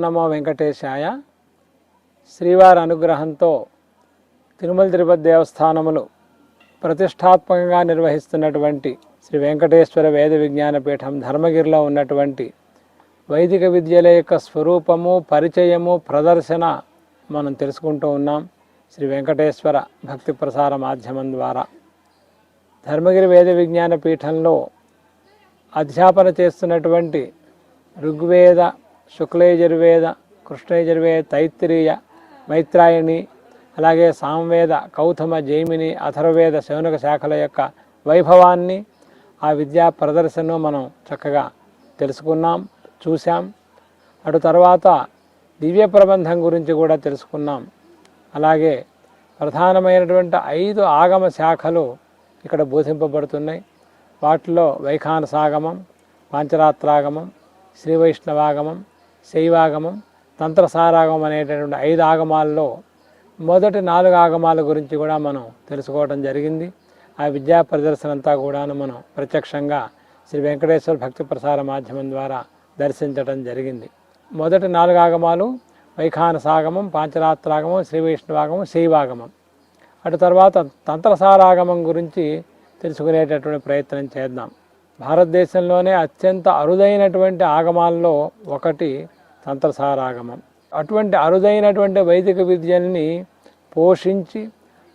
నమో వెంకటేశాయ. శ్రీవారి అనుగ్రహంతో తిరుమల తిరుపతి దేవస్థానములు ప్రతిష్టాత్మకంగా నిర్వహిస్తున్నటువంటి శ్రీ వెంకటేశ్వర వేద విజ్ఞాన పీఠం ధర్మగిరిలో ఉన్నటువంటి వైదిక విద్యల యొక్క స్వరూపము, పరిచయము, ప్రదర్శన మనం తెలుసుకుంటూ ఉన్నాం శ్రీ వెంకటేశ్వర భక్తి ప్రసార మాధ్యమం ద్వారా. ధర్మగిరి వేద విజ్ఞాన పీఠంలో అధ్యాపన చేస్తున్నటువంటి ఋగ్వేద, శుక్లయజుర్వేద, కృష్ణయజుర్వేద, తైత్తిరీయ, మైత్రాయణి, అలాగే సామవేద, కౌతమ, జైమిని, అథర్వవేద, శౌనక శాఖల యొక్క వైభవాన్ని, ఆ విద్యా ప్రదర్శనను మనం చక్కగా తెలుసుకున్నాం, చూసాం. అటు తర్వాత దివ్య ప్రబంధం గురించి కూడా తెలుసుకున్నాం. అలాగే ప్రధానమైనటువంటి 5 ఆగమ శాఖలు ఇక్కడ బోధింపబడుతున్నాయి. వాటిలో వైఖానసాగమం, పాంచరాత్రాగమం, శ్రీ వైష్ణవాగమం, శైవాగమం, తంత్రసారాగమం అనేటటువంటి 5 ఆగమాల్లో మొదటి 4 ఆగమాల గురించి కూడా మనం తెలుసుకోవడం జరిగింది. ఆ విద్యా ప్రదర్శన అంతా కూడాను మనం ప్రత్యక్షంగా శ్రీ వెంకటేశ్వర భక్తి ప్రసార మాధ్యమం ద్వారా దర్శించడం జరిగింది. మొదటి 4 ఆగమాలు వైఖానసాగమం, పాంచరాత్రాగమం, శ్రీ వైష్ణవాగమం, శైవాగమం. అటు తర్వాత తంత్రసారాగమం గురించి తెలుసుకునేటటువంటి ప్రయత్నం చేద్దాం. భారతదేశంలోనే అత్యంత అరుదైనటువంటి ఆగమాల్లో ఒకటి తంత్రసారాగమం. అటువంటి అరుదైనటువంటి వైదిక విద్యల్ని పోషించి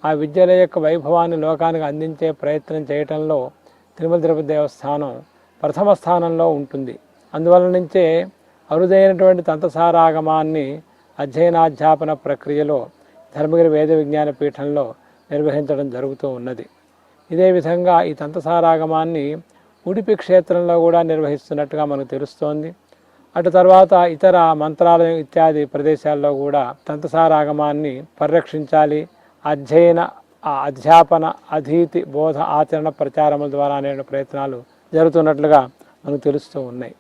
ఆ విద్యల యొక్క వైభవాన్ని లోకానికి అందించే ప్రయత్నం చేయటంలో తిరుమల తిరుపతి దేవస్థానం ప్రథమ స్థానంలో ఉంటుంది. అందువల్ల నుంచే అరుదైనటువంటి తంత్రసారాగమాన్ని అధ్యయనాధ్యాపన ప్రక్రియలో ధర్మగిరి వేద విజ్ఞాన పీఠంలో నిర్వహించడం జరుగుతూ ఉన్నది. ఇదే విధంగా ఈ తంత్రసారాగమాన్ని ఉడిపి క్షేత్రంలో కూడా నిర్వహిస్తున్నట్టుగా మనకు తెలుస్తోంది. అటు తర్వాత ఇతర మంత్రాలయం ఇత్యాది ప్రదేశాల్లో కూడా తంత్రసారాగమాన్ని పరిరక్షించాలి, అధ్యాపన, అధీతి, బోధ, ఆచరణ, ప్రచారముల ద్వారా అనే ప్రయత్నాలు జరుగుతున్నట్లుగా మనకు తెలుస్తూ ఉన్నాయి.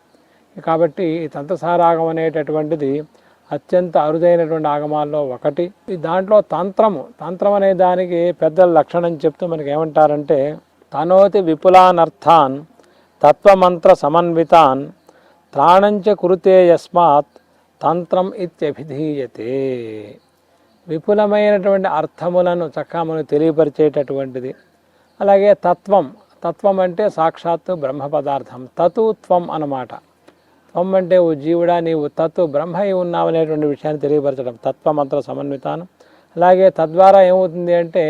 కాబట్టి ఈ తంత్రసారాగం అనేటటువంటిది అత్యంత అరుదైనటువంటి ఆగమాల్లో ఒకటి. దాంట్లో తంత్రం అనే దానికి పెద్దల లక్షణం చెప్తూ మనకి ఏమంటారంటే, తనోతి విపులానర్థాన్ తత్వమంత్ర సమన్వితాన్ త్రాణంచ కురుతే యస్మాత్ తంత్రం ఇత్యభిధీయతే. విపులమైనటువంటి అర్థములను చక్కగా మనకు తెలియపరిచేటటువంటిది. అలాగే తత్వం అంటే సాక్షాత్తు బ్రహ్మ పదార్థం. త్వం అన్నమాట. త్వం అంటే ఓ జీవుడా నీవు బ్రహ్మ అయి ఉన్నావు అనేటువంటి విషయాన్ని తెలియపరచడం, తత్వమంత్ర సమన్వితాను. అలాగే తద్వారా ఏమవుతుంది అంటే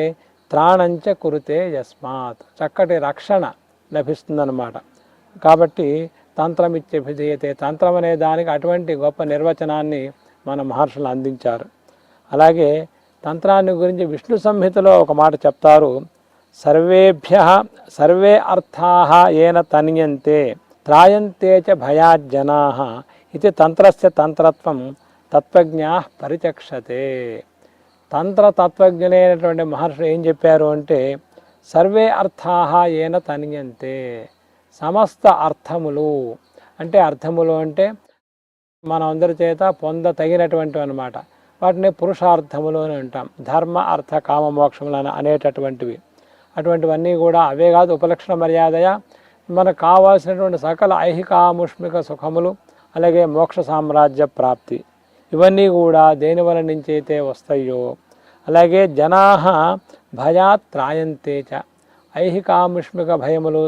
త్రాణంచ కురుతే యస్మాత్, చక్కటి రక్షణ లభిస్తుందన్నమాట. కాబట్టి తంత్రమిత్యభిధీయతే, తంత్రం అనే దానికి అటువంటి గొప్ప నిర్వచనాన్ని మన మహర్షులు అందించారు. అలాగే తంత్రాన్ని గురించి విష్ణు సంహితలో ఒక మాట చెప్తారు, సర్వే అర్థాః ఏన తన్యంతే త్రాయంతే చ భయాజ్జనాః ఇది తంత్రస్య తంత్రత్వం తత్వజ్ఞాః పరిచక్షతే. తత్వజ్ఞులైనటువంటి మహర్షులు ఏం చెప్పారు అంటే, సర్వే అర్థాః ఏన తన్యంతే, సమస్త అర్థములు అంటే మనం అందరి చేత పొందతగినటువంటివి అన్నమాట. వాటిని పురుషార్థములు అని అంటాం. ధర్మ, అర్థ, కామ, మోక్షములు అనేటటువంటివి. అటువంటివన్నీ కూడా అవే కాదు, ఉపలక్షణ మర్యాదయ మనకు కావాల్సినటువంటి సకల ఐహిక ఆముష్మిక సుఖములు, అలాగే మోక్ష సామ్రాజ్య ప్రాప్తి, ఇవన్నీ కూడా దేని వల్ల నుంచి అయితే వస్తాయో, అలాగే జనాహ భయాత్ త్రాయంతే చ, ఐహికాముష్మిక భయములు,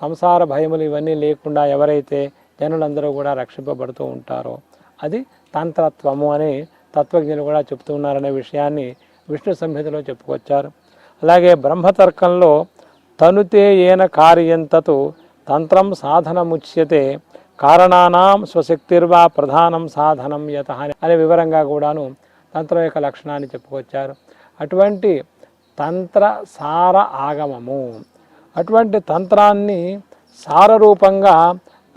సంసార భయములు ఇవన్నీ లేకుండా ఎవరైతే జనులందరూ కూడా రక్షింపబడుతూ ఉంటారో అది తంత్రత్వము అని తత్వజ్ఞులు కూడా చెప్తూ ఉన్నారనే విషయాన్ని విష్ణు సంహితలో చెప్పుకొచ్చారు. అలాగే బ్రహ్మతర్కంలో తనుతే ఏన కార్యంతతు తంత్రం సాధనముచ్యతే కారణానాం స్వశక్తిర్వా ప్రధానం సాధనం యత అనే వివరంగా కూడాను తంత్రం యొక్క లక్షణాన్ని చెప్పుకొచ్చారు. అటువంటి తంత్ర సార ఆగమము, అటువంటి తంత్రాన్ని సారరూపంగా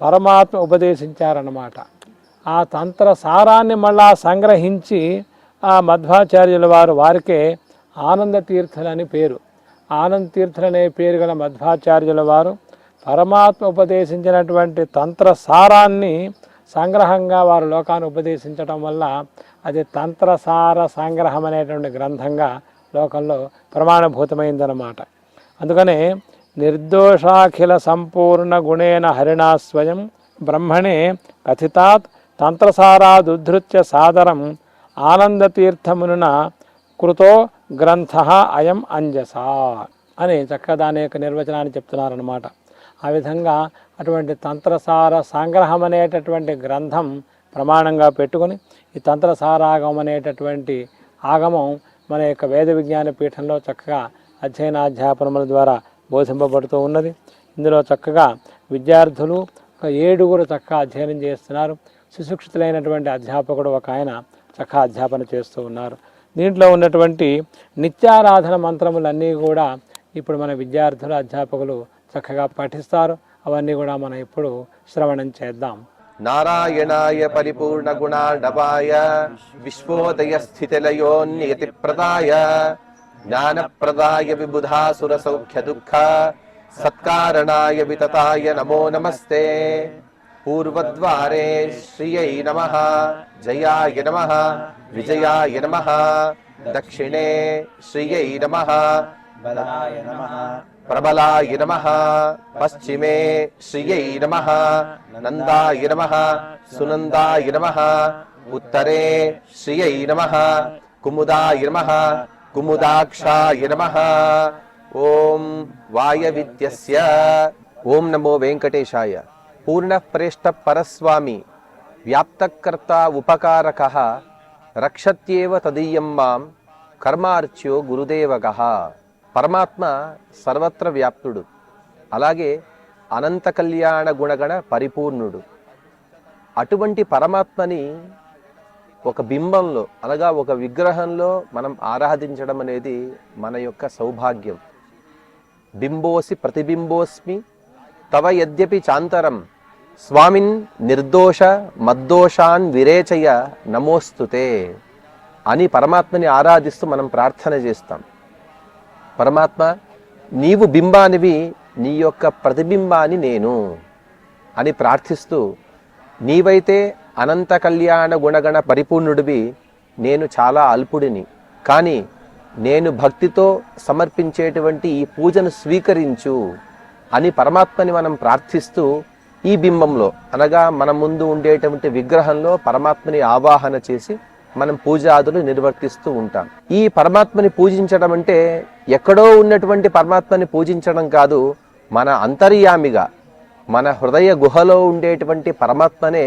పరమాత్మ ఉపదేశించారన్నమాట. ఆ తంత్ర సారాన్ని మళ్ళా సంగ్రహించి ఆ మధ్వాచార్యుల వారికే ఆనంద తీర్థులని పేరు. ఆనంద తీర్థులనే పేరు గల మధ్వాచార్యుల వారు పరమాత్మ ఉపదేశించినటువంటి తంత్ర సారాన్ని సంగ్రహంగా వారు లోకాన్ని ఉపదేశించడం వల్ల అది తంత్రసార సంగ్రహం అనేటువంటి గ్రంథంగా లోకంలో ప్రమాణభూతమైందన్నమాట. అందుకనే నిర్దోషాఖిల సంపూర్ణ గుణేన హరిణా స్వయం బ్రహ్మణే కథితాత్ తంత్రసారాదుద్ధృత్య సాదరం ఆనందతీర్థమున కృతో గ్రంథ అయం అంజసా అని చక్కగా దాని యొక్క నిర్వచనాన్ని చెప్తున్నారన్నమాట. ఆ విధంగా అటువంటి తంత్రసార సంగ్రహం అనేటటువంటి గ్రంథం ప్రమాణంగా పెట్టుకొని ఈ తంత్రసారాగమం అనేటటువంటి ఆగమం మన యొక్క వేద విజ్ఞాన పీఠంలో చక్కగా అధ్యయనాధ్యాపనముల ద్వారా బోధింపబడుతూ ఉన్నది. ఇందులో చక్కగా విద్యార్థులు 7 చక్కగా అధ్యయనం చేస్తున్నారు. సుశిక్షితులైనటువంటి అధ్యాపకుడు ఒక ఆయన చక్కగా అధ్యాపన చేస్తూ ఉన్నారు. దీంట్లో ఉన్నటువంటి నిత్యారాధన మంత్రములన్నీ కూడా ఇప్పుడు మన విద్యార్థులు అధ్యాపకులు చక్కగా పఠిస్తారు. అవన్నీ కూడా మనం ఇప్పుడు శ్రవణం చేద్దాం. నారాయణాయ పరిపూర్ణ గుణాఢవాయ విశ్వోదయ స్థితిలయోన్నియతి ప్రదాయ జ్ఞానప్రదాయ విబుధాసుర సౌఖ్య దుఃఖ సత్కారణాయ వితతాయ నమో నమస్తే. పూర్వద్వారే శ్రియై నమః, జయాయ నమః, విజయాయ నమః. దక్షిణే శ్రియై నమః, బలాయ నమః, ప్రబలాయ నమః. పశ్చిమే శ్రియై నమః, నందాయ నమః, సునందాయ నమః. ఉత్తరే శ్రియై నమః, కుముదాయ నమః, కుముదాక్షాయ నమః. ఓం వాయవిద్యస్య. ఓం నమో వెంకటేశాయ. పూర్ణః ప్రేష్ఠః పరస్వామి వ్యాప్తకర్త ఉపకారకః రక్షత్యేవ తదీయం మాం కర్మార్చ్యో గురుదేవగః. పరమాత్మ సర్వత్ర వ్యాప్తుడు, అలాగే అనంత కళ్యాణ గుణగణ పరిపూర్ణుడు. అటువంటి పరమాత్మని ఒక బింబంలో అనగా ఒక విగ్రహంలో మనం ఆరాధించడం అనేది మన యొక్క సౌభాగ్యం. బింబోసి ప్రతిబింబోస్మి తవ యద్యపి చాంతరం స్వామిన్ నిర్దోష మద్దోషాన్ విరేచయ నమోస్తుతే అని పరమాత్మని ఆరాధిస్తూ మనం ప్రార్థన చేస్తాం. పరమాత్మ నీవు బింబానివి, నీ యొక్క ప్రతిబింబాన్ని నేను అని ప్రార్థిస్తూ, నీవైతే అనంత కళ్యాణ గుణగణ పరిపూర్ణుడివి, నేను చాలా అల్పుడిని, కానీ నేను భక్తితో సమర్పించేటువంటి ఈ పూజను స్వీకరించు అని పరమాత్మని మనం ప్రార్థిస్తూ ఈ బింబంలో అనగా మన ముందు ఉండేటువంటి విగ్రహంలో పరమాత్మని ఆవాహన చేసి మనం పూజాదులు నిర్వర్తిస్తూ ఉంటాం. ఈ పరమాత్మని పూజించడం అంటే ఎక్కడో ఉన్నటువంటి పరమాత్మని పూజించడం కాదు, మన అంతర్యామిగా మన హృదయ గుహలో ఉండేటువంటి పరమాత్మనే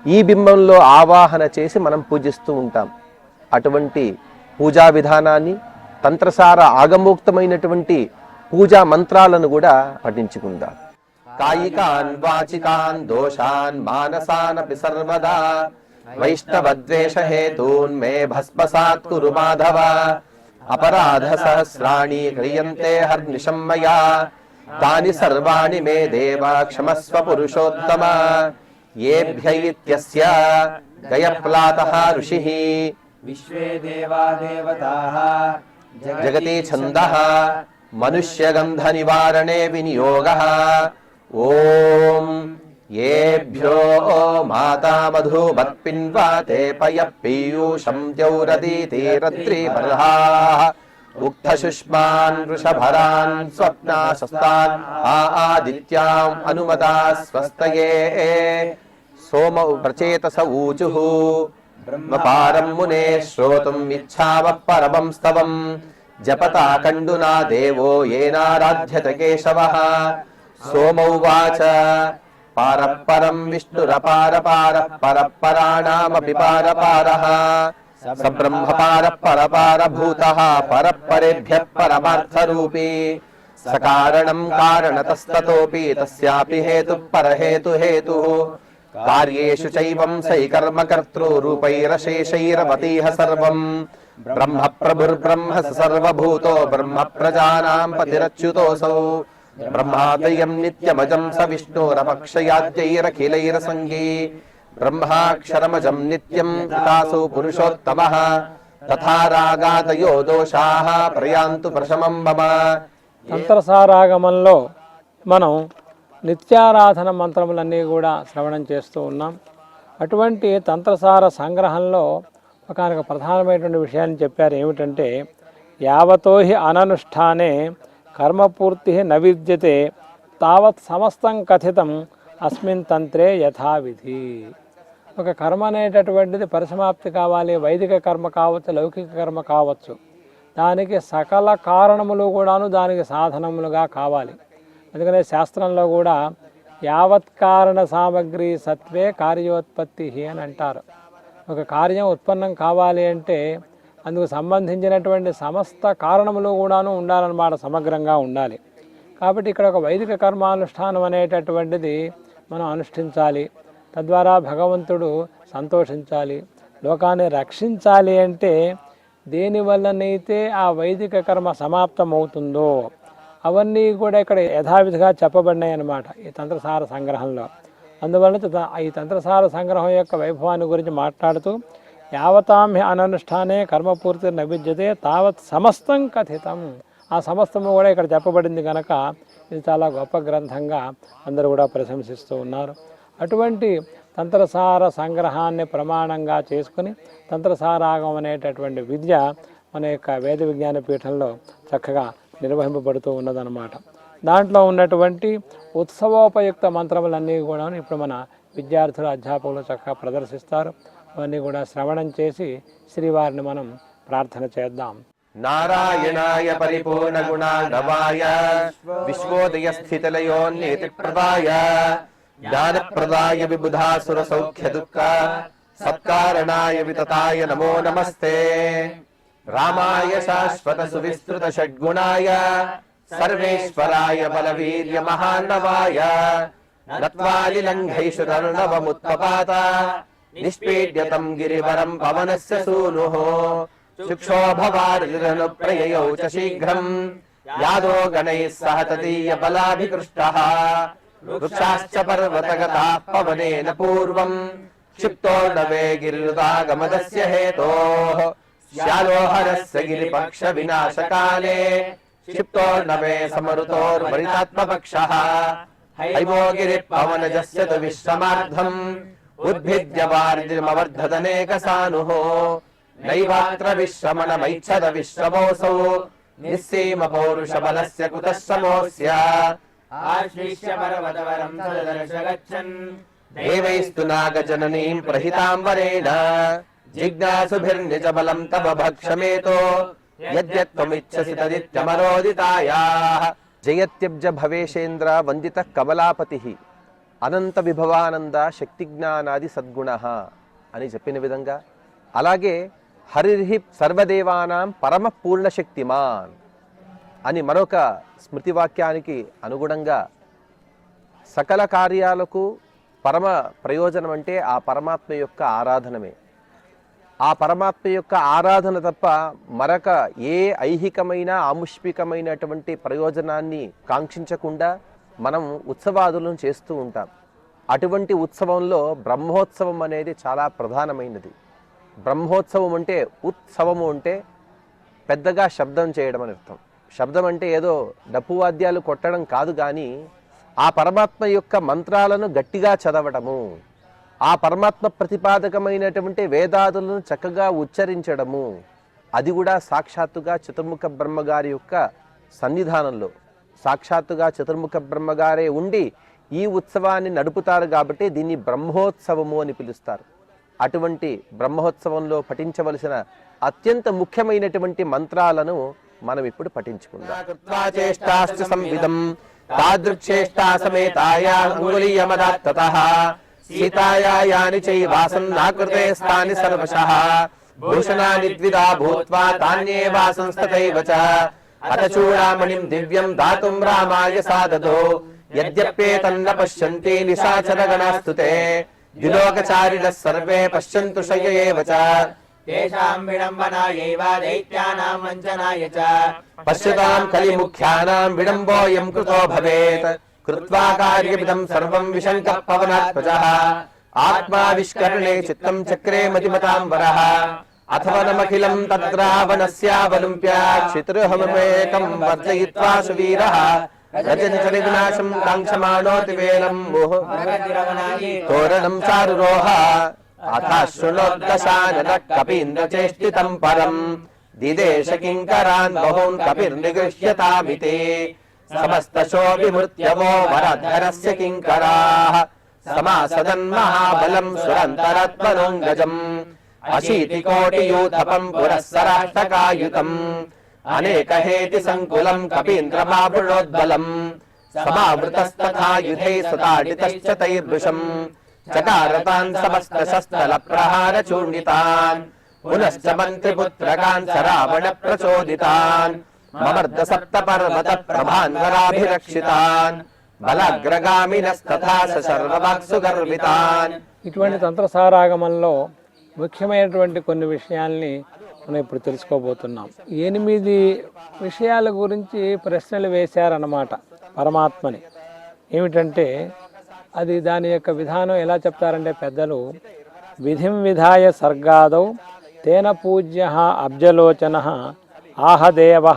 ఈ బింబంలో ఆవాహన చేసి మనం పూజిస్తూ ఉంటాం. అటువంటి పూజా విధానాన్ని, తంత్రసార ఆగమోక్తమైనటువంటి పూజా మంత్రాలను కూడా పఠించుకుందాం. కాయికాన్ వాచికాన్ దోషాన్ మానసానపి సర్వదా వైష్ణవద్వేష హేతూన్ మే భస్మసాత్ కురు మాధవ. అపరాధ సహస్రాణి క్రియంతే హర్నిశం మయా తాని సర్వాణి మే దేవ క్షమస్వ పురుషోత్తమ. ఏభ్య ఇత్యస్య గయప్లాతః ఋషిః విశ్వే దేవా దేవతాః జగతి ఛందః మనుష్యగంధ నివారణే వినియోగః. ఓం ఏభ్యో మాతా మధుమత్పిన్వాతే పయ పీయూషం ద్యౌరదీతిరత్రి బర్హాః ఉక్తశుష్మాన్ వృషభరాన్ స్వప్నాశస్తాన్ ఆదిత్యాం అనుమదా స్వస్తయే. సోమ ప్రచేతస ఊచుః బ్రహ్మపారం మునే శ్రోతుం ఇచ్ఛావః పరమం స్తవం జపతా కండునా దేవో ఏనారాధ్యత కేశవః సోమౌవాచ పారపరం విష్ణురపారపారః పరపరాణామపి పారపారః స బ్రహ్మపారః పరపారభూతః పరపరేభ్యః పరమార్థరూపీ సకారణం కారణతస్తతోపి తస్యాపి హేతుః పరహేతుః కార్యేషు చైవం సైకర్మకర్తృ రూపైరశేషైరవతీహ సర్వం బ్రహ్మ ప్రభుర్బ్రహ్మ సర్వభూతో బ్రహ్మ ప్రజానాం పతిరచ్యుతోऽసౌ బ్రహ్మాద్వయం నిత్యమజం స విష్ణురపక్షయాద్యైరఖిలైరసంగీ బ్రహ్మాక్షరమజం నిత్యం కాసౌ పురుషోత్తమః తథా రాగాదయో దోషాః ప్రయాంతు ప్రశమం మమ. తంత్రసారాగమంలో మనం నిత్యారాధన మంత్రములన్నీ కూడా శ్రవణం చేస్తూ ఉన్నాం. అటువంటి తంత్రసార సంగ్రహంలో ఒక ప్రధానమైనటువంటి విషయాన్ని చెప్పారు. ఏమిటంటే యావతో హి అననుష్ఠానే కర్మపూర్తి న విద్యతే తావత్ సమస్తం కథితం అస్మిన్ తంత్రే యథావిధి. ఒక కర్మ అనేటటువంటిది పరిసమాప్తి కావాలి. వైదిక కర్మ కావచ్చు, లౌకిక కర్మ కావచ్చు. దానికి సకల కారణములు కూడాను దానికి సాధనములుగా కావాలి. అందుకనే శాస్త్రంలో కూడా యావత్ కారణ సామగ్రి సత్వే కార్యోత్పత్తి అని అంటారు. ఒక కార్యం ఉత్పన్నం కావాలి అంటే అందుకు సంబంధించినటువంటి సమస్త కారణములు కూడాను ఉండాలన్నమాట, సమగ్రంగా ఉండాలి. కాబట్టి ఇక్కడ ఒక వైదిక కర్మానుష్ఠానం అనేటటువంటిది మనం అనుష్ఠించాలి. తద్వారా భగవంతుడు సంతోషించాలి, లోకాన్ని రక్షించాలి. అంటే దేనివల్లనైతే ఆ వైదిక కర్మ సమాప్తమవుతుందో అవన్నీ కూడా ఇక్కడ యథావిధిగా చెప్పబడినాయి అన్నమాట ఈ తంత్రసార సంగ్రహంలో. అందువల్ల ఈ తంత్రసార సంగ్రహం యొక్క వైభవాన్ని గురించి మాట్లాడుతూ యావతాంహి అననుష్ఠానే కర్మపూర్తి నవిద్యతే తావత్ సమస్తం కథితం. ఆ సమస్తము కూడా ఇక్కడ చెప్పబడింది కనుక ఇది చాలా గొప్ప గ్రంథంగా అందరూ కూడా ప్రశంసిస్తూ ఉన్నారు. అటువంటి తంత్రసార సంగ్రహాన్ని ప్రమాణంగా చేసుకుని తంత్రసారాగం అనేటటువంటి విద్య మన యొక్క వేద విజ్ఞాన పీఠంలో చక్కగా నిర్వహింపబడుతూ ఉన్నదన్నమాట. దాంట్లో ఉన్నటువంటి ఉత్సవోపయుక్త మంత్రములన్నీ కూడా ఇప్పుడు మన విద్యార్థులు, అధ్యాపకులు చక్కగా ప్రదర్శిస్తారు. అవన్నీ కూడా శ్రవణం చేసి శ్రీవారిని మనం ప్రార్థన చేద్దాం. నారాయణాయ పరిపూర్ణ గుణార్ణవాయ విశ్వోదయ స్థితిలయోన్నేతి ప్రదాయ జ్ఞానప్రదాయ విబుధాసుర సౌఖ్య దుఃఖ సత్కారణాయ వితతాయ నమో నమస్తే. రామాయ శాశ్వత సువిస్తృత షడ్గుణాయ సర్వేశ్వరాయ బలవీర్య మహాన్నవాయ నత్వాలిలంఘైషు తరుణవముత్పపాత నిష్పీడ్యతం గిరివరం పవనస్య సూనుః శుక్షోభవారిరను ప్రయయౌ చ శీఘ్రం యాదో గణైః సహ తదీయ బలాభికృష్టః వృక్షాశ్చ పర్వతగతాః పవనేన పూర్వం క్షిప్తోర్ణవే గిరిరుదాగమదస్య హేతోః శ్యాలోహరస్య గిరిపక్ష వినాశకాలే క్షిప్తోర్ణవే సమరుతోర్వరితాత్మపక్షః హైమో గిరిపవనజస్య తు విశ్రమార్థం ఉద్భిద్య వార్జిమవర్ధదనేకసానుః నైవాత్ర విశ్రమణమైచ్ఛద విశ్రమోऽసౌ నిస్సీమ పౌరుష బలస్య కుతః సమోऽస్య ఆశ్లిష్య పర్వతవరం సదర్శ గచ్చన్ దేవైస్తు నాగజననీం ప్రహితాం వరేణ జిజ్ఞాసుభిర్నిజ బలం తవ భక్షమేతో యద్యత్వమిచ్చసి తదిత్యమరోదితాయాః. జయత్యబ్జ భవేషేంద్ర వందితః కమలాపతిః అనంత విభవానంద శక్తిజ్ఞానాది సద్గుణః అని చెప్పిన విధంగా, అలాగే హరిర్హి సర్వదేవానాం పరమ పూర్ణశక్తిమాన్ అని మరొక స్మృతివాక్యానికి అనుగుణంగా సకల కార్యాలకు పరమ ప్రయోజనం అంటే ఆ పరమాత్మ యొక్క ఆరాధనమే. ఆ పరమాత్మ యొక్క ఆరాధన తప్ప మరొక ఏ ఐహికమైన ఆముష్మికమైనటువంటి ప్రయోజనాన్ని కాంక్షించకుండా మనం ఉత్సవాదులను చేస్తూ ఉంటాం. అటువంటి ఉత్సవంలో బ్రహ్మోత్సవం అనేది చాలా ప్రధానమైనది. బ్రహ్మోత్సవం అంటే ఉత్సవము అంటే పెద్దగా శబ్దం చేయడం అని అర్థం. శబ్దం అంటే ఏదో డప్పు వాద్యాలు కొట్టడం కాదు, కానీ ఆ పరమాత్మ యొక్క మంత్రాలను గట్టిగా చదవడము, ఆ పరమాత్మ ప్రతిపాదకమైనటువంటి వేదాదులను చక్కగా ఉచ్చరించడము, అది కూడా సాక్షాత్తుగా చతుర్ముఖ బ్రహ్మగారి యొక్క సన్నిధానంలో సాక్షాత్తుగా చతుర్ముఖ బ్రహ్మగారే ఉండి ఈ ఉత్సవాన్ని నడుపుతారు. కాబట్టి దీన్ని బ్రహ్మోత్సవము అని పిలుస్తారు. అటువంటి బ్రహ్మోత్సవంలో పఠించవలసిన అత్యంత ముఖ్యమైనటువంటి మంత్రాలను మనం ఇప్పుడు పఠించుకుందాం. తాదృక్చేష్టా సమేతాయా అంగుళీయమదాత్తతః సీతాయా యాని చైవాసన్నాకృతే స్థాని సర్వశః భూషణాని ద్విధా భూత్వా తాన్యేవాసంస్తతైవ చ అత చూడామణిం దివ్యం దాతుం రామాయ సాదదో యద్యప్యేతన్న పశ్యంతి నిశాచరగణాస్తుతే ద్విలోకచారిణః సర్వే పశ్యంతు శయ్య ఏవ చ తేషాం విడంబనాయైవ దైత్యానాం వంచనాయ చ పశ్యతాం కలిముఖ్యానాం విడంబోయం కృతో భవేత్ కృత్వా కార్యమిదం సర్వం విశంకః పవనాత్మజః ఆత్మా విష్కర్ణే చిత్తం చక్రే మతిమతాం వరః అథవనమఖిలం తద్రావణస్యావలుంప్య క్షితిర్హమేకం వర్జయిత్వా సువీరః రజంచ వినాశం కాంక్షమాణోతి వేలం తోరణం చారురోహ అథాశృణోద్దశానన కపీంద్రచేష్టితం పరం దిదేశ కింకరాన్ బహూన్ కపిర్నిగృహ్యతామితే సమస్తశోభిమృత్యవో వరధరస్య కింకరాః సమాసదన్ మహాబలం సురంతరత్మనోంగజం అశీతికోటియూథపం పురస్సరాష్టకాయుతం అనేకహేతి సంకులం కపీంద్రమాభృణోద్బలం సమావృతస్తథాయుధై సుతాడితశ్చ తైర్భృశం చకారతాన్ సమస్తశస్తల ప్రహార చూర్ణితాన్ పునశ్చ మంత్రిపుత్రకాన్ సరావణ ప్రచోదితాన్ మమర్ద సప్త పర్వత ప్రభాన్వరాభిరక్షితాన్ బలాగ్రగామినస్తథా సర్వవాక్సు గర్వితాన్. ఇటువంటి తంత్రసారాగమంలో ముఖ్యమైనటువంటి కొన్ని విషయాల్ని మనం ఇప్పుడు తెలుసుకోబోతున్నాం. 8 విషయాల గురించి ప్రశ్నలు వేశారన్నమాట పరమాత్మని. ఏమిటంటే అది దాని యొక్క విధానం ఎలా చెప్తారంటే పెద్దలు, విధిం విధాయ సర్గాదౌ తేన పూజ్య అబ్జలోచన ఆహదేవ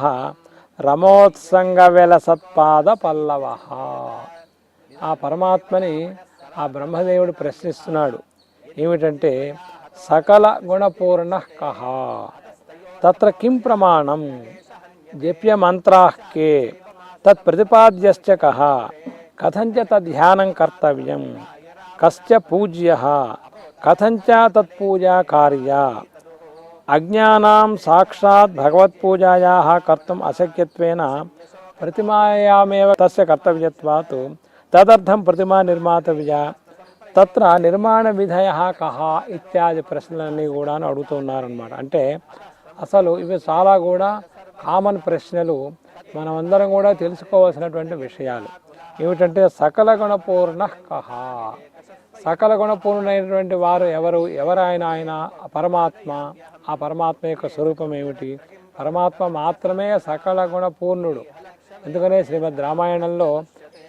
రమోత్సంగ వెలసత్పాద పల్లవ. ఆ పరమాత్మని ఆ బ్రహ్మదేవుడు ప్రశ్నిస్తున్నాడు. ఏమిటంటే సకల గుణపూర్ణ కహ తత్ర కిం ప్రమాణం జప్య మంత్రాః కే తత్ ప్రతిపాద్యశ్చ కహ కథంచ తద్ధ్యానం కర్తవ్యం కశ్చ పూజ్యః కథంచ తత్పూజా కార్యా అజ్ఞానాం సాక్షాత్ భగవత్పూజాయాః కర్తుం అశక్యత్వేన ప్రతిమాయామేవ తస్య కర్తవ్యత్వాత్ తదర్థం ప్రతిమా నిర్మాతవ్యా తత్ర నిర్మాణ విధయః కహ ఇత్యాది ప్రశ్నలన్నీ కూడా అడుగుతున్నారన్నమాట. అంటే అసలు ఇవి చాలా కూడా కామన్ ప్రశ్నలు, మనమందరం కూడా తెలుసుకోవాల్సినటువంటి విషయాలు. ఏమిటంటే సకల గుణపూర్ణ కహ, సకల గుణపూర్ణమైనటువంటి వారు ఎవరాయన పరమాత్మ. ఆ పరమాత్మ యొక్క స్వరూపం ఏమిటి? పరమాత్మ మాత్రమే సకల గుణపూర్ణుడు. అందుకనే శ్రీమద్ రామాయణంలో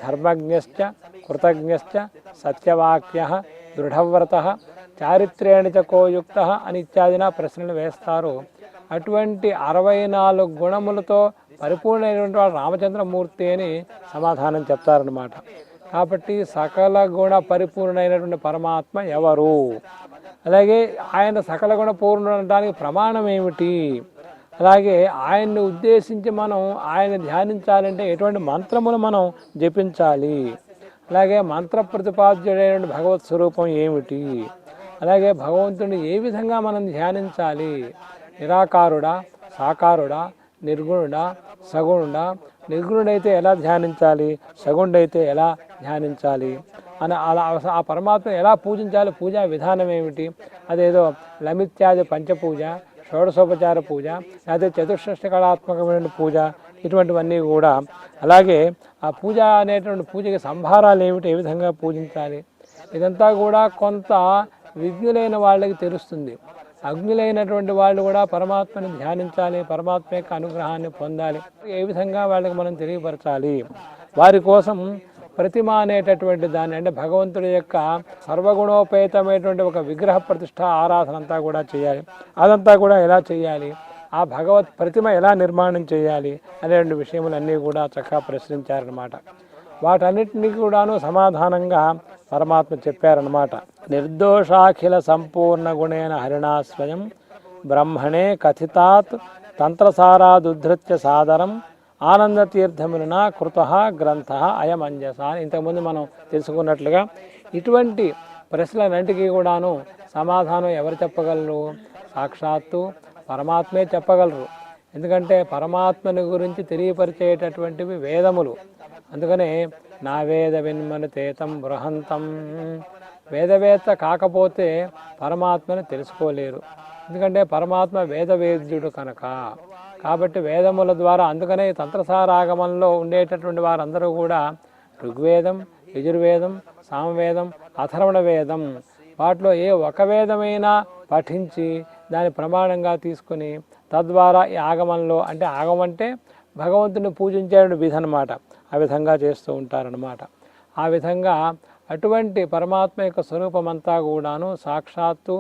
ధర్మజ్ఞశ్చ కృతజ్ఞశ్చ సత్యవాక్య దృఢవ్రత చారిత్రేణ చ కోయుక్త అని ఇత్యాదిన ప్రశ్నలు వేస్తారు. అటువంటి 64 గుణములతో పరిపూర్ణమైనటువంటి వాడు రామచంద్రమూర్తి అని సమాధానం చెప్తారనమాట. కాబట్టి సకల గుణ పరిపూర్ణమైనటువంటి పరమాత్మ ఎవరు, అలాగే ఆయన సకల గుణ పూర్ణుడు అనడానికి ప్రమాణం ఏమిటి, అలాగే ఆయన్ని ఉద్దేశించి మనం ఆయన ధ్యానించాలంటే ఎటువంటి మంత్రములు మనం జపించాలి, అలాగే మంత్ర ప్రతిపాద్యుడైన భగవత్ స్వరూపం ఏమిటి, అలాగే భగవంతుడిని ఏ విధంగా మనం ధ్యానించాలి, నిరాకారుడా సాకారుడా నిర్గుణుడా సగుణుడా, నిర్గుణుడైతే ఎలా ధ్యానించాలి, సగుణుడైతే ఎలా ధ్యానించాలి అని అలా ఆ పరమాత్మ ఎలా పూజించాలి, పూజా విధానం ఏమిటి, అదేదో లమిత్యాది పంచపూజ, షోడశోపచార పూజ, లేకపోతే చతుషష్ఠి కళాత్మకమైన పూజ, ఇటువంటివన్నీ కూడా. అలాగే ఆ పూజ అనేటువంటి పూజకి సంభారాలు ఏమిటి, ఏ విధంగా పూజించాలి, ఇదంతా కూడా కొంత విజ్ఞులైన వాళ్ళకి తెలుస్తుంది. అజ్ఞులైనటువంటి వాళ్ళు కూడా పరమాత్మని ధ్యానించాలి, పరమాత్మ యొక్క అనుగ్రహాన్ని పొందాలి, ఏ విధంగా వాళ్ళకి మనం తెలియపరచాలి. వారి కోసం ప్రతిమ అనేటటువంటి దాన్ని, అంటే భగవంతుడి యొక్క సర్వగుణోపేతమైనటువంటి ఒక విగ్రహ ప్రతిష్ట ఆరాధన అంతా కూడా చేయాలి. అదంతా కూడా ఎలా చేయాలి, ఆ భగవత్ ప్రతిమ ఎలా నిర్మాణం చేయాలి అనేటువంటి విషయములన్నీ కూడా చక్కగా ప్రశ్నించారనమాట. వాటన్నిటినీ కూడాను సమాధానంగా పరమాత్మ చెప్పారనమాట. నిర్దోషాఖిల సంపూర్ణ గుణేన హరిణా స్వయం బ్రహ్మణే కథితాత్ తంత్రసారాదుద్ధృత్య సాదరం ఆనందతీర్థమున కృత గ్రంథ అయమంజస అని ఇంతకుముందు మనం తెలుసుకున్నట్లుగా ఇటువంటి ప్రశ్నలన్నింటికీ కూడాను సమాధానం ఎవరు చెప్పగలరు? సాక్షాత్తు పరమాత్మే చెప్పగలరు. ఎందుకంటే పరమాత్మని గురించి తెలియపరిచేటటువంటివి వేదములు. అందుకనే నా వేద విన్మనుతేతం బృహంతం. వేదవేత్త కాకపోతే పరమాత్మని తెలుసుకోలేరు. ఎందుకంటే పరమాత్మ వేదవేద్యుడు కనుక. కాబట్టి వేదముల ద్వారా, అందుకనే తంత్రసారాగమంలో ఉండేటటువంటి వారందరూ కూడా ఋగ్వేదం, యజుర్వేదం, సామవేదం, అథర్వణ వేదం, వాటిలో ఏ ఒక వేదమైనా పఠించి దాన్ని ప్రమాణంగా తీసుకుని తద్వారా ఈ ఆగమంలో, అంటే ఆగమం అంటే భగవంతుని పూజించే విధి అన్నమాట, ఆ విధంగా చేస్తూ ఉంటారన్నమాట. ఆ విధంగా అటువంటి పరమాత్మ యొక్క స్వరూపమంతా కూడాను సాక్షాత్తు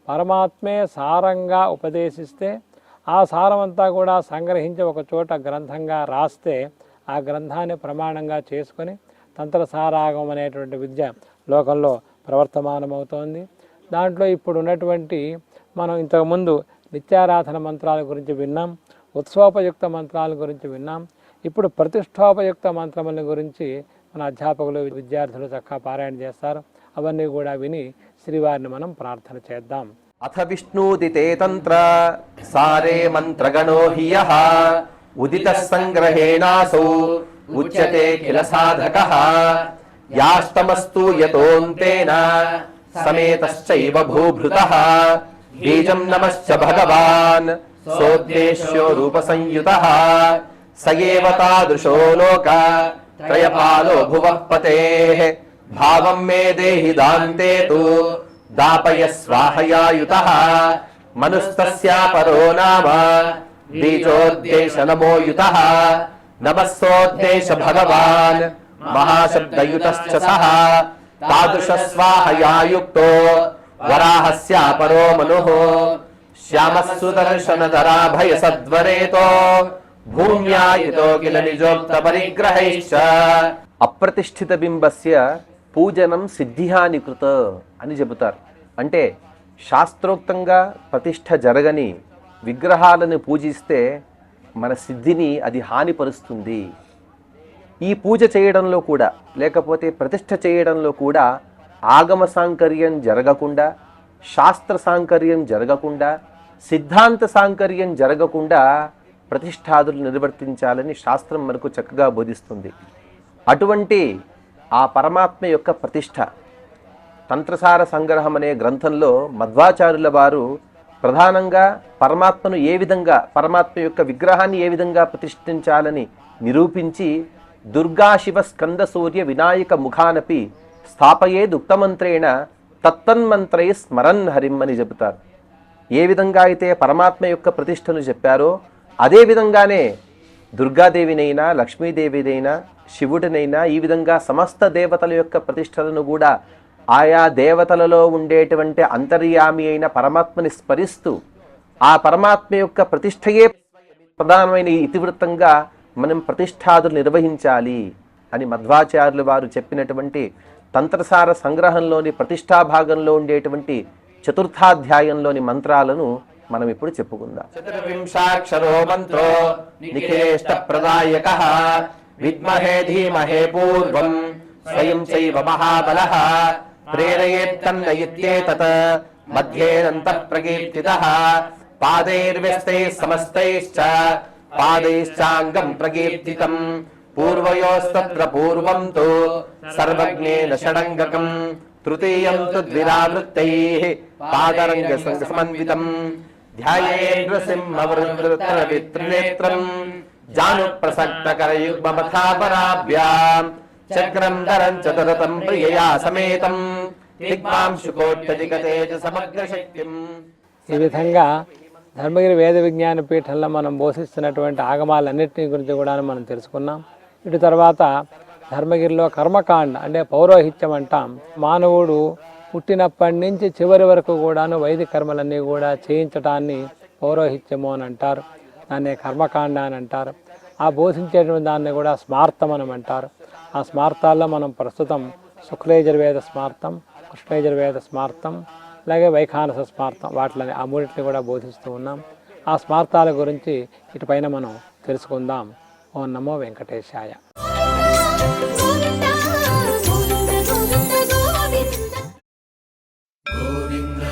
పరమాత్మే సారంగా ఉపదేశిస్తే, ఆ సారమంతా కూడా సంగ్రహించి ఒక చోట గ్రంథంగా రాస్తే, ఆ గ్రంథాన్ని ప్రమాణంగా చేసుకొని తంత్రసారాగం అనేటువంటి విద్య లోకంలో ప్రవర్తమానమవుతోంది. దాంట్లో ఇప్పుడు ఉన్నటువంటి మనం ఇంతకుముందు నిత్యారాధన మంత్రాల గురించి విన్నాం, ఉత్సవోపయుక్త మంత్రాల గురించి విన్నాం. ఇప్పుడు ప్రతిష్టాపయుక్త మంత్రముల గురించి మన అధ్యాపకులు విద్యార్థులు చక్కగా పారాయణ చేస్తారు. అవన్నీ కూడా విని శ్రీవారిని మనం ప్రార్థన చేద్దాం. అథ విష్ణూదితే తంత్ర సారే మంత్రగణో హి యః ఉదితః సంగ్రహేణాసౌ ఉచ్యతే కిల సాధకః యాష్టమస్తు యతోంతేన సమేతశ్చైవ భూభృతః బీజం నమశ్చ భగవాన్ సోద్దేశ్యో రూపసంయుతః స ఏవ తాదృశో లోక త్రయపాలో భువః పతేః భావం మే దేహి దాంతే తు దాపయ స్వాహయాయుతః మనుస్తస్యాపరో నామ బీజోద్దేశ నమోయుతః నమస్సోద్దేశ భగవాన్ మహాశబ్దయుతశ్చ సహ తాదృశ స్వాహయాయుక్తో వరాహస్యాపరో మనుః శ్యామః సుదర్శనధరాభయ సద్వరేతో భూమ్యాయుతో కిల నిజోక్త పరిగ్రహైశ్చ. అప్రతిష్ఠిత బింబస్య పూజనం సిద్ధిహాని కృత అని చెబుతారు. అంటే శాస్త్రోక్తంగా ప్రతిష్ఠ జరగని విగ్రహాలను పూజిస్తే మన సిద్ధిని అది హానిపరుస్తుంది. ఈ పూజ చేయడంలో కూడా, లేకపోతే ప్రతిష్ఠ చేయడంలో కూడా ఆగమ సాంకర్యం జరగకుండా, శాస్త్ర సాంకర్యం జరగకుండా, సిద్ధాంత సాంకర్యం జరగకుండా ప్రతిష్ఠాదులు నిర్వర్తించాలని శాస్త్రం మనకు చక్కగా బోధిస్తుంది. అటువంటి ఆ పరమాత్మ యొక్క ప్రతిష్ఠ తంత్రసార సంగ్రహం అనే గ్రంథంలో మధ్వాచార్యుల వారు ప్రధానంగా పరమాత్మను ఏ విధంగా, పరమాత్మ యొక్క విగ్రహాన్ని ఏ విధంగా ప్రతిష్ఠించాలని నిరూపించి దుర్గా శివ స్కంద సూర్య వినాయక ముఖానపి స్థాపయేదుక్తమంత్రేణ తత్తన్మంత్రై స్మరన్ హరిం అని చెబుతారు. ఏ విధంగా అయితే పరమాత్మ యొక్క ప్రతిష్టను చెప్పారో అదే విధంగానే దుర్గాదేవినైనా, లక్ష్మీదేవినైనా, శివుడినైనా, ఈ విధంగా సమస్త దేవతల యొక్క ప్రతిష్టలను కూడా ఆయా దేవతలలో ఉండేటువంటి అంతర్యామి అయిన పరమాత్మని స్మరిస్తూ ఆ పరమాత్మ యొక్క ప్రతిష్టయే ప్రధానమైన ఇతివృత్తంగా మనం ప్రతిష్ఠాదులు నిర్వహించాలి అని మధ్వాచార్యులు వారు చెప్పినటువంటి తంత్రసార సంగ్రహంలోని ప్రతిష్టా భాగంలో ఉండేటువంటి చతుర్థాధ్యాయంలోని మంత్రాలను మనం ఇప్పుడు చెప్పుకుందాం. చతుర్వింశాక్షరో మంత్రో నిఖిలేష్ట ప్రదాయకః విద్మహే ధీమహే పూర్వం స్వయం చైవ మహాబలః ప్రేరయేత్తన్న ఇత్యేతత్ మధ్యేనంతః ప్రకీర్తితః పాదైర్వ్యస్తైః సమస్తైశ్చ పాదైశ్చాంగం ప్రకీర్తితం పూర్వయోస్తత్ర పూర్వం తు సర్వజ్ఞేన షడంగకం తృతీయం తు ద్విరావృత్తైః పాదరంగ సమన్వితం ధ్యాయేంద్రసింహవృత్రవిత్రినేత్రం జానుప్రసక్తకరయుగ్మమథాపరాభ్యాం చక్రం ధరం చతురతం ప్రియయా సమేతం దిగ్మాంశుకోట్యధికతేజ సమగ్రశక్తిం. ఈ విధంగా ధర్మగిరి వేద విజ్ఞాన పీఠంలో మనం బోధిస్తున్నటువంటి ఆగమాలన్నింటినీ గురించి కూడా మనం తెలుసుకున్నాం. ఇటు తర్వాత ధర్మగిరిలో కర్మకాండ అంటే పౌరోహిత్యం అంటాం. మానవుడు పుట్టినప్పటి నుంచి చివరి వరకు కూడాను వైదిక కర్మలన్నీ కూడా చేయించటాన్ని పౌరోహిత్యము అని అంటారు. దాన్ని కర్మకాండ అని అంటారు. ఆ బోధించేటువంటి దాన్ని కూడా స్మార్తం అని అంటారు. ఆ స్మార్తాల్లో మనం ప్రస్తుతం శుక్లయజుర్వేద స్మార్తం, కృష్ణయజుర్వేద స్మార్తం, అలాగే వైఖానస స్మార్తం, వాటిని ఆ మూడింటిని కూడా బోధిస్తూ ఉన్నాం. ఆ స్మార్తాల గురించి ఇటుపైన మనం తెలుసుకుందాం. ఓం నమో వెంకటేశాయ. గోవింద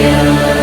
నారాయణ